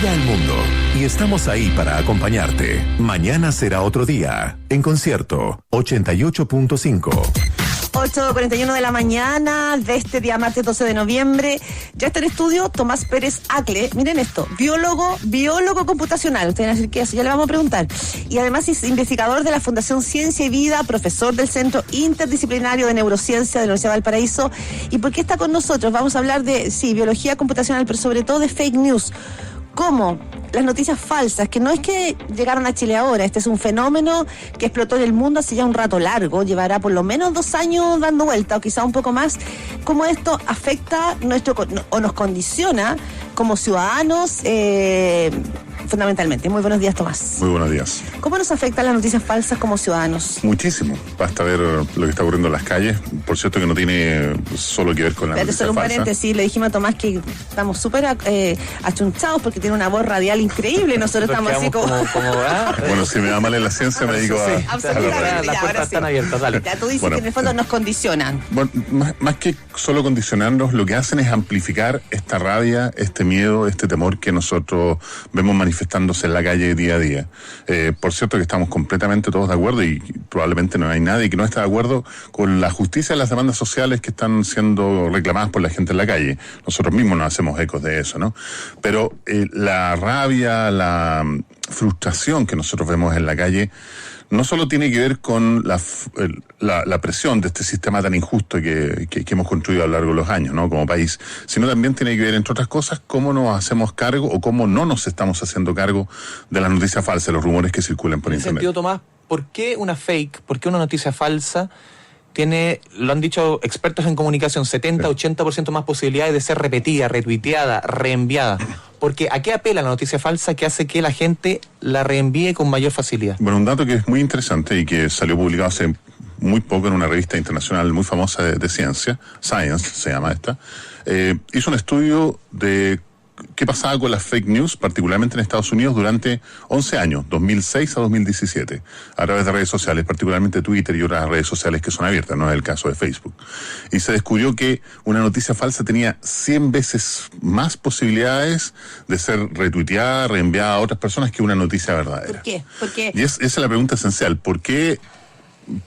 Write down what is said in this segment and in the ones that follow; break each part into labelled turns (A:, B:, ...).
A: Gira el mundo y estamos ahí para acompañarte. Mañana será otro día. En concierto, 88.5.
B: 8:41 de la mañana de este día martes 12 de noviembre. Ya está en estudio Tomás Pérez Acle. Miren esto, biólogo computacional. Ustedes van a decir qué es, ya le vamos a preguntar. Y además es investigador de la Fundación Ciencia y Vida, profesor del Centro Interdisciplinario de Neurociencia de la Universidad de Valparaíso. ¿Y por qué está con nosotros? Vamos a hablar de, biología computacional, pero sobre todo de fake news. ¿Cómo? Las noticias falsas, que no es que llegaron a Chile ahora, este es un fenómeno que explotó en el mundo hace ya un rato largo, llevará por lo menos 2 años dando vuelta, o quizá un poco más. ¿Cómo esto afecta o nos condiciona como ciudadanos fundamentalmente? Muy buenos días, Tomás.
C: Muy buenos días.
B: ¿Cómo nos afectan las noticias falsas como ciudadanos?
C: Muchísimo. Basta ver lo que está ocurriendo en las calles. Por cierto que no tiene solo que ver con la noticia
B: solo un
C: falsa.
B: paréntesis, le dijimos a Tomás que estamos súper achunchados porque tiene una voz radial increíble. Nosotros estamos así como...
C: Bueno, si me da mal en la ciencia me dedico a...
B: Absolutamente.
D: Las puertas están abiertas, dale.
B: Tú dices que en el fondo nos condicionan.
C: Bueno, más que solo condicionarnos, lo que hacen es amplificar esta rabia, este miedo, este temor que nosotros vemos manifestándose en la calle día a día. Por cierto que estamos completamente todos de acuerdo y probablemente no hay nadie que no esté de acuerdo con la justicia y las demandas sociales que están siendo reclamadas por la gente en la calle. Nosotros mismos nos hacemos ecos de eso, ¿no? Pero la rabia, la frustración que nosotros vemos en la calle no solo tiene que ver con la presión de este sistema tan injusto que hemos construido a lo largo de los años, ¿no? Como país, sino también tiene que ver, entre otras cosas, cómo nos hacemos cargo o cómo no nos estamos haciendo cargo de las noticias falsas, los rumores que circulan por internet.
D: En ese sentido, Tomás, ¿por qué una fake, por qué una noticia falsa tiene, lo han dicho expertos en comunicación, 70-80% más posibilidades de ser repetida, retuiteada, reenviada? Porque ¿a qué apela la noticia falsa que hace que la gente la reenvíe con mayor facilidad?
C: Bueno, un dato que es muy interesante y que salió publicado hace muy poco en una revista internacional muy famosa de ciencia, Science se llama esta, hizo un estudio de qué pasaba con las fake news, particularmente en Estados Unidos, durante 11 años, 2006 a 2017, a través de redes sociales, particularmente Twitter y otras redes sociales que son abiertas, no es el caso de Facebook. Y se descubrió que una noticia falsa tenía 100 veces más posibilidades de ser retuiteada, reenviada a otras personas que una noticia verdadera.
B: ¿Por qué?
C: Y esa es la pregunta esencial. ¿Por qué?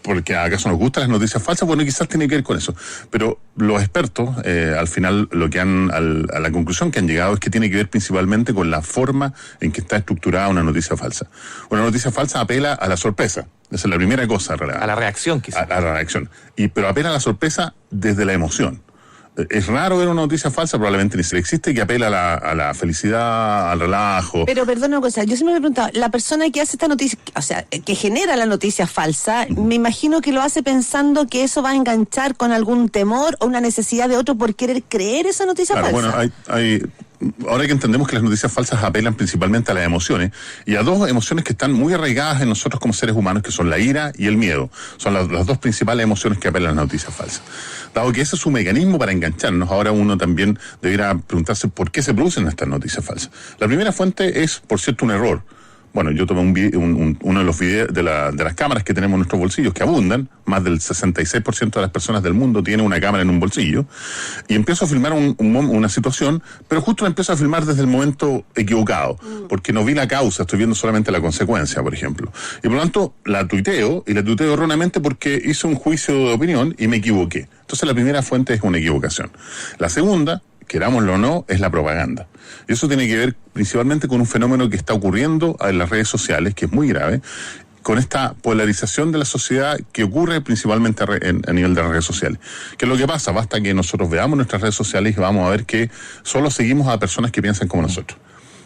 C: Porque acaso nos gustan las noticias falsas, bueno, quizás tiene que ver con eso, pero los expertos al final lo que a la conclusión que han llegado es que tiene que ver principalmente con la forma en que está estructurada una noticia falsa. Una noticia falsa apela a la sorpresa, esa es la primera cosa relevante.
D: A la reacción, quizás.
C: A la reacción, pero apela a la sorpresa desde la emoción. Es raro ver una noticia falsa, probablemente ni siquiera existe, que apela a la felicidad, al relajo.
B: Pero perdona una cosa, yo siempre me he preguntado, la persona que hace esta noticia, o sea, que genera la noticia falsa, me imagino que lo hace pensando que eso va a enganchar con algún temor o una necesidad de otro por querer creer esa noticia falsa.
C: Bueno, ahora que entendemos que las noticias falsas apelan principalmente a las emociones y a dos emociones que están muy arraigadas en nosotros como seres humanos, que son la ira y el miedo. Son las dos principales emociones que apelan a las noticias falsas. Dado que ese es un mecanismo para engancharnos, ahora uno también debería preguntarse por qué se producen estas noticias falsas. La primera fuente es, por cierto, un error. Bueno, yo tomé uno de los videos de las cámaras que tenemos en nuestros bolsillos, que abundan, más del 66% de las personas del mundo tiene una cámara en un bolsillo, y empiezo a filmar una situación, pero justo la empiezo a filmar desde el momento equivocado, porque no vi la causa, estoy viendo solamente la consecuencia, por ejemplo. Y por lo tanto, la tuiteo erróneamente porque hice un juicio de opinión y me equivoqué. Entonces la primera fuente es una equivocación. La segunda, querámoslo o no, es la propaganda. Y eso tiene que ver principalmente con un fenómeno que está ocurriendo en las redes sociales, que es muy grave, con esta polarización de la sociedad que ocurre principalmente a nivel de las redes sociales. ¿Qué es lo que pasa? Basta que nosotros veamos nuestras redes sociales y vamos a ver que solo seguimos a personas que piensan como nosotros.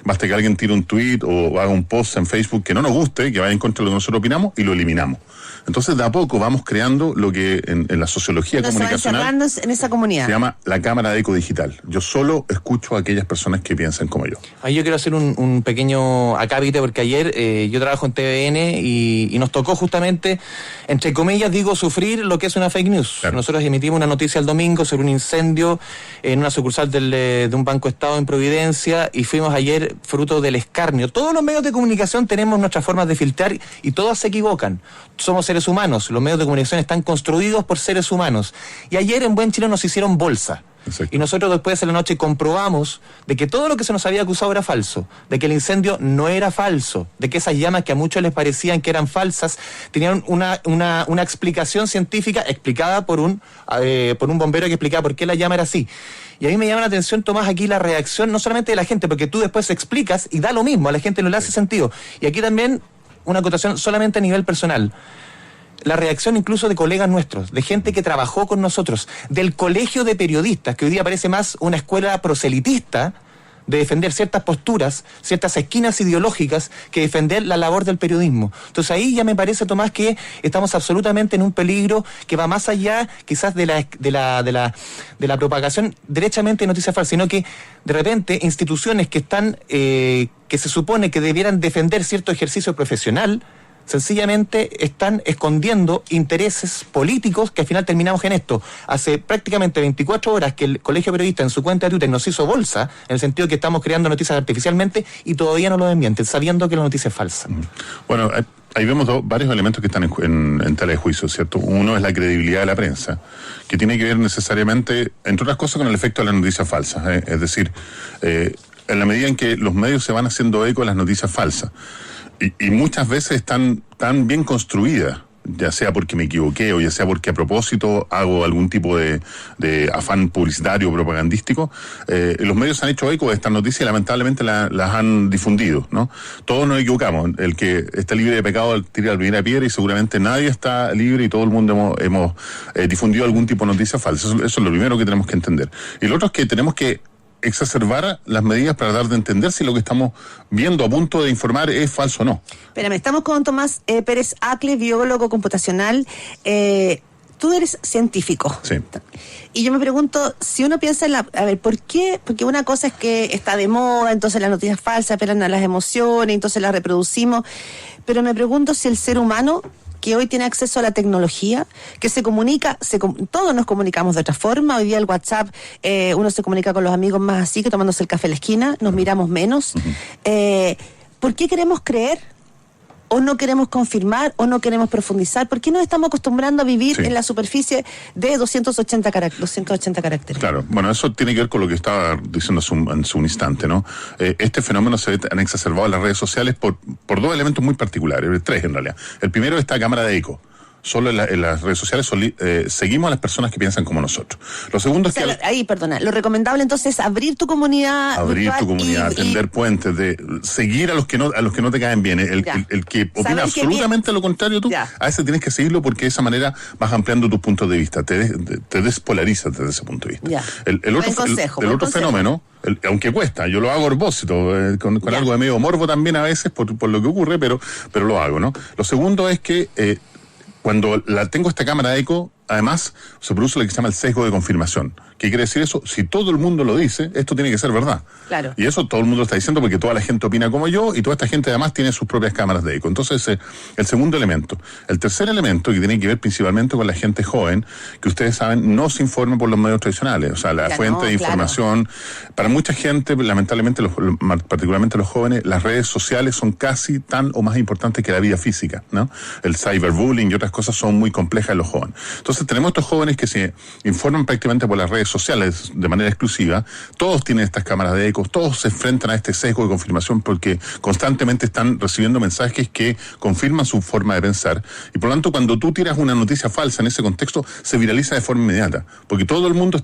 C: Basta que alguien tire un tweet o haga un post en Facebook que no nos guste, que vaya en contra de lo que nosotros opinamos y lo eliminamos. Entonces, de a poco vamos creando lo que en la sociología comunicacional
B: en esa comunidad
C: se llama la cámara de eco digital. Yo solo escucho a aquellas personas que piensan como yo.
D: Ahí yo quiero hacer un pequeño acápite, porque ayer yo trabajo en TVN y nos tocó justamente, entre comillas, sufrir lo que es una fake news. Claro. Nosotros emitimos una noticia el domingo sobre un incendio en una sucursal de un Banco Estado en Providencia y fuimos ayer fruto del escarnio. Todos los medios de comunicación tenemos nuestras formas de filtrar y todas se equivocan. Somos seres humanos, los medios de comunicación están construidos por seres humanos. Y ayer en Buen Chile nos hicieron bolsa.
C: Exacto.
D: Y nosotros después de la noche comprobamos de que todo lo que se nos había acusado era falso, de que el incendio no era falso, de que esas llamas que a muchos les parecían que eran falsas tenían una explicación científica explicada por un bombero que explicaba por qué la llama era así. Y a mí me llama la atención, Tomás, aquí la reacción no solamente de la gente, porque tú después explicas y da lo mismo, a la gente no le hace sentido. Y aquí también una acotación solamente a nivel personal. La reacción incluso de colegas nuestros, de gente que trabajó con nosotros, del colegio de periodistas, que hoy día parece más una escuela proselitista de defender ciertas posturas, ciertas esquinas ideológicas, que defender la labor del periodismo. Entonces ahí ya me parece, Tomás, que estamos absolutamente en un peligro que va más allá quizás de la propagación derechamente de noticias falsas, sino que de repente instituciones que están, que se supone que debieran defender cierto ejercicio profesional, sencillamente están escondiendo intereses políticos que al final terminamos en esto. Hace prácticamente 24 horas que el Colegio Periodista en su cuenta de Twitter nos hizo bolsa, en el sentido que estamos creando noticias artificialmente y todavía no lo desmienten, sabiendo que la noticia es falsa.
C: Bueno, ahí vemos varios elementos que están en tela de juicio, ¿cierto? Uno es la credibilidad de la prensa, que tiene que ver necesariamente, entre otras cosas, con el efecto de las noticias falsas. Es decir, en la medida en que los medios se van haciendo eco de las noticias falsas, y muchas veces están tan bien construidas, ya sea porque me equivoqué o ya sea porque a propósito hago algún tipo de afán publicitario o propagandístico, los medios han hecho eco de estas noticias y lamentablemente las han difundido, ¿no? Todos nos equivocamos. El que está libre de pecado tira la primera piedra, y seguramente nadie está libre y todo el mundo hemos difundido algún tipo de noticia falsa. Eso es lo primero que tenemos que entender. Y lo otro es que tenemos que exacerbar las medidas para dar de entender si lo que estamos viendo a punto de informar es falso o no.
B: Espérame, estamos con Tomás Pérez Acle, biólogo computacional. Tú eres científico.
C: Sí.
B: Y yo me pregunto, si uno piensa en a ver, ¿por qué? Porque una cosa es que está de moda, entonces las noticias falsas apelan a las emociones, entonces las reproducimos. Pero me pregunto si el ser humano, que hoy tiene acceso a la tecnología, que se comunica, todos nos comunicamos de otra forma. Hoy día el WhatsApp, uno se comunica con los amigos más así, que tomándose el café en la esquina, nos miramos menos. ¿Por qué queremos creer? ¿O no queremos confirmar? ¿O no queremos profundizar? ¿Por qué nos estamos acostumbrando a vivir en la superficie de 280 caracteres?
C: Claro, bueno, eso tiene que ver con lo que estaba diciendo en su instante, ¿no? Este fenómeno se han exacerbado en las redes sociales por dos elementos muy particulares, tres en realidad. El primero es esta cámara de eco. Solo en las redes sociales seguimos a las personas que piensan como nosotros. Lo segundo es que...
B: Ahí, perdona, lo recomendable entonces es abrir tu comunidad.
C: Abrir tu comunidad, tender puentes, de seguir a los que no te caen bien. El que opina absolutamente lo contrario tú, a ese tienes que seguirlo, porque de esa manera vas ampliando tus puntos de vista, te despolarizas desde ese punto de vista. El otro fenómeno, aunque cuesta, yo lo hago a propósito, con algo de medio morbo también a veces por lo que ocurre, pero lo hago, ¿no? Lo segundo es que cuando tengo esta cámara de eco, además se produce lo que se llama el sesgo de confirmación. ¿Qué quiere decir eso? Si todo el mundo lo dice, esto tiene que ser verdad.
B: Claro.
C: Y eso todo el mundo lo está diciendo porque toda la gente opina como yo, y toda esta gente además tiene sus propias cámaras de eco. Entonces, el segundo elemento. El tercer elemento, que tiene que ver principalmente con la gente joven, que ustedes saben, no se informa por los medios tradicionales. O sea, la fuente de información, para mucha gente, lamentablemente, particularmente los jóvenes, las redes sociales son casi tan o más importantes que la vida física, ¿no? El cyberbullying y otras cosas son muy complejas en los jóvenes. Entonces tenemos estos jóvenes que se informan prácticamente por las redes sociales de manera exclusiva. Todos tienen estas cámaras de eco, todos se enfrentan a este sesgo de confirmación porque constantemente están recibiendo mensajes que confirman su forma de pensar, y por lo tanto cuando tú tiras una noticia falsa en ese contexto se viraliza de forma inmediata, porque todo el mundo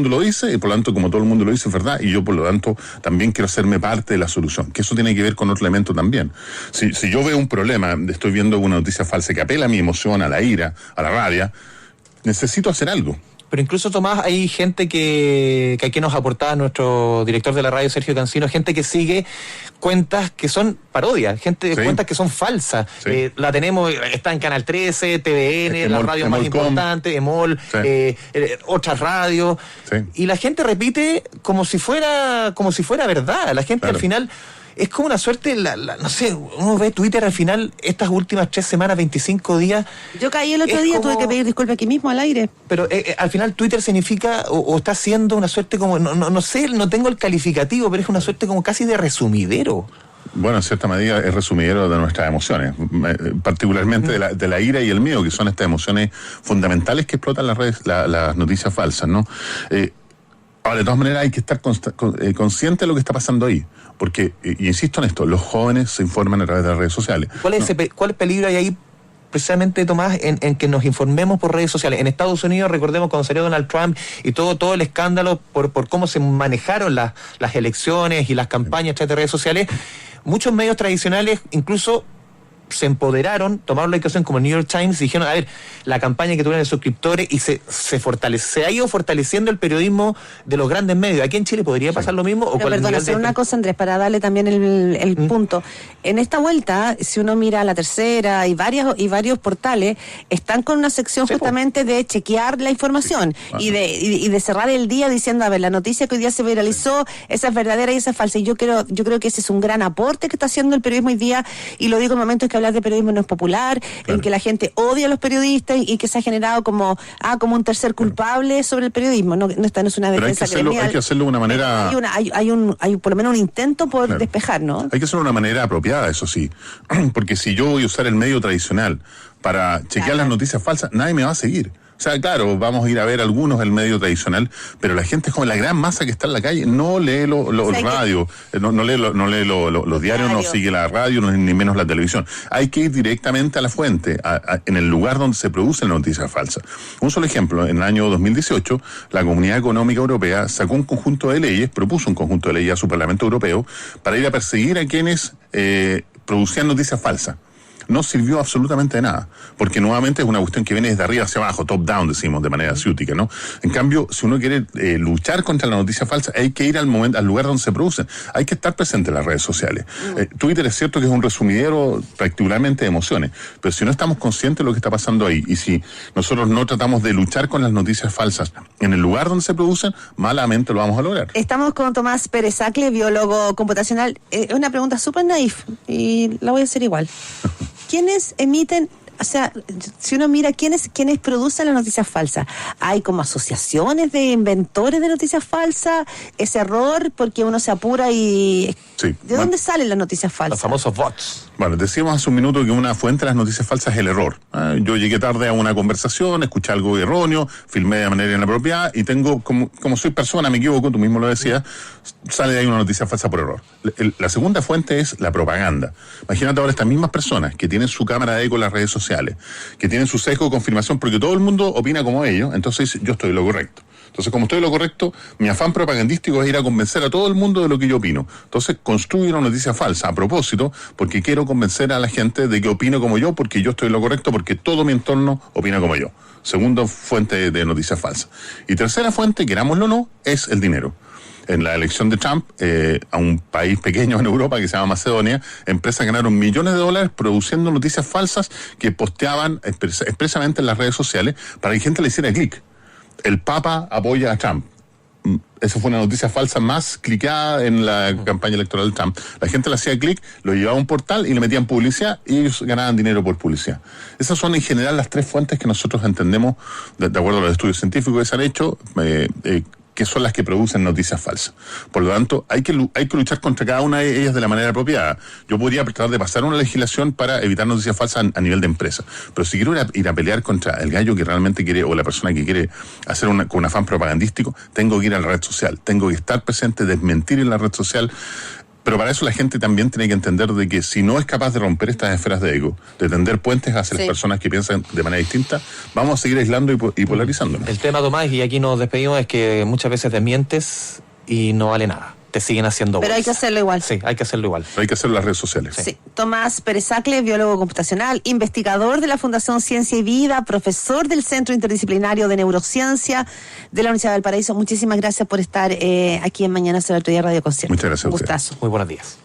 C: lo dice, y por lo tanto como todo el mundo lo dice es verdad, y yo por lo tanto también quiero hacerme parte de la solución, que eso tiene que ver con otro elemento también. Si yo veo un problema, estoy viendo una noticia falsa que apela a mi emoción, a la ira, a la rabia, necesito hacer algo.
D: Pero incluso, Tomás, hay gente que aquí nos aportaba nuestro director de la radio, Sergio Cancino, gente que sigue cuentas que son parodias, cuentas que son falsas.
C: Sí.
D: La tenemos, está en Canal 13, TVN, las radios más importantes, EMOL, otras radios.
C: Sí.
D: Y la gente repite como si fuera verdad. La gente al final... Es como una suerte, no sé, uno ve Twitter al final, estas últimas 3 semanas, 25 días...
B: Yo caí el otro día, tuve que pedir disculpas aquí mismo al aire.
D: Pero al final Twitter significa, o está haciendo una suerte como, no sé, no tengo el calificativo, pero es una suerte como casi de resumidero.
C: Bueno, en cierta medida es resumidero de nuestras emociones, particularmente de la ira y el miedo, que son estas emociones fundamentales que explotan las redes, las noticias falsas, ¿no? Ahora, de todas maneras, hay que estar consciente de lo que está pasando ahí, porque, y insisto en esto, los jóvenes se informan a través de las redes sociales.
D: ¿Cuál peligro hay ahí, precisamente, Tomás, en que nos informemos por redes sociales? En Estados Unidos, recordemos cuando salió Donald Trump y todo el escándalo por cómo se manejaron las elecciones y las campañas a través de redes sociales, muchos medios tradicionales incluso se empoderaron, tomaron la decisión como el New York Times y dijeron, a ver, la campaña que tuvieron de suscriptores, y se ha ido fortaleciendo el periodismo de los grandes medios. ¿Aquí en Chile podría pasar lo mismo?
B: Pero perdona, hacer una cosa, Andrés, para darle también el punto. En esta vuelta, si uno mira La Tercera y varios portales, están con una sección justamente de chequear la información y de cerrar el día diciendo, a ver, la noticia que hoy día se viralizó, esa es verdadera y esa es falsa. Y yo creo que ese es un gran aporte que está haciendo el periodismo hoy día, y lo digo en momentos que hablar de periodismo no es popular, en que la gente odia a los periodistas y que se ha generado como un tercer culpable sobre el periodismo. No, esta no es una defensa gremial.
C: Hay que hacerlo de una manera...
B: Hay por lo menos un intento por despejar, ¿no?
C: Hay que hacerlo de una manera apropiada, eso sí. Porque si yo voy a usar el medio tradicional para chequear las noticias falsas, nadie me va a seguir. O sea, claro, vamos a ir a ver algunos del medio tradicional, pero la gente es como la gran masa que está en la calle, no lee los radios, no lee los diarios, no sigue la radio, ni menos la televisión. Hay que ir directamente a la fuente, en el lugar donde se produce la noticia falsa. Un solo ejemplo, en el año 2018, la Comunidad Económica Europea sacó un conjunto de leyes, propuso un conjunto de leyes a su Parlamento Europeo para ir a perseguir a quienes producían noticias falsas. No sirvió absolutamente de nada, porque nuevamente es una cuestión que viene desde arriba hacia abajo, top down, decimos de manera ciútica, ¿no? En cambio, si uno quiere luchar contra la noticia falsa, hay que ir al lugar donde se producen, hay que estar presente en las redes sociales. Twitter es cierto que es un resumidero particularmente de emociones, pero si no estamos conscientes de lo que está pasando ahí, y si nosotros no tratamos de luchar con las noticias falsas en el lugar donde se producen, malamente lo vamos a lograr.
B: Estamos con Tomás Pérez Acle, biólogo computacional. Es una pregunta súper naif, y la voy a hacer igual. ¿Quiénes emiten, o sea, si uno mira quiénes producen las noticias falsas? ¿Hay como asociaciones de inventores de noticias falsas? ¿Es error porque uno se apura y...
C: Sí.
B: ¿De dónde salen las noticias falsas?
D: Los famosos bots.
C: Bueno, decíamos hace un minuto que una fuente de las noticias falsas es el error. Yo llegué tarde a una conversación, escuché algo erróneo, filmé de manera inapropiada y tengo, como soy persona, me equivoco, tú mismo lo decías, sale de ahí una noticia falsa por error. La segunda fuente es la propaganda. Imagínate ahora estas mismas personas que tienen su cámara de eco en las redes sociales, que tienen su sesgo de confirmación porque todo el mundo opina como ellos, entonces yo estoy en lo correcto. Entonces, como estoy en lo correcto, mi afán propagandístico es ir a convencer a todo el mundo de lo que yo opino. Entonces, construyo una noticia falsa a propósito, porque quiero convencer a la gente de que opine como yo, porque yo estoy en lo correcto, porque todo mi entorno opina como yo. Segunda fuente de noticias falsas. Y tercera fuente, querámoslo o no, es el dinero. En la elección de Trump, a un país pequeño en Europa que se llama Macedonia, empresas ganaron millones de dólares produciendo noticias falsas que posteaban expresamente en las redes sociales para que gente le hiciera clic. El Papa apoya a Trump. Esa fue una noticia falsa más clicada en la campaña electoral de Trump. La gente le hacía clic, lo llevaba a un portal y le metían publicidad y ellos ganaban dinero por publicidad. Esas son en general las tres fuentes que nosotros entendemos, de acuerdo a los estudios científicos que se han hecho, que son las que producen noticias falsas. Por lo tanto, hay que luchar contra cada una de ellas de la manera apropiada. Yo podría tratar de pasar una legislación para evitar noticias falsas a nivel de empresa, pero si quiero ir a pelear contra el gallo que realmente quiere, o la persona que quiere hacer con un afán propagandístico, tengo que ir a la red social, tengo que estar presente, desmentir en la red social. Pero para eso la gente también tiene que entender de que si no es capaz de romper estas esferas de ego, de tender puentes hacia las personas que piensan de manera distinta, vamos a seguir aislando y polarizando.
D: El tema, Tomás, y aquí nos despedimos, es que muchas veces desmientes y no vale nada. Te siguen haciendo
B: Pero hay que hacerlo igual.
D: Sí, hay que hacerlo igual.
C: Pero hay que hacerlo en las redes sociales.
B: Sí. Tomás Pérez Acle, biólogo computacional, investigador de la Fundación Ciencia y Vida, profesor del Centro Interdisciplinario de Neurociencia de la Universidad de Valparaíso. Muchísimas gracias por estar aquí en Mañana Será Otro Día Radio Concierto.
C: Muchas gracias a
B: ustedes.
C: Gustazo.
D: Muy buenos días.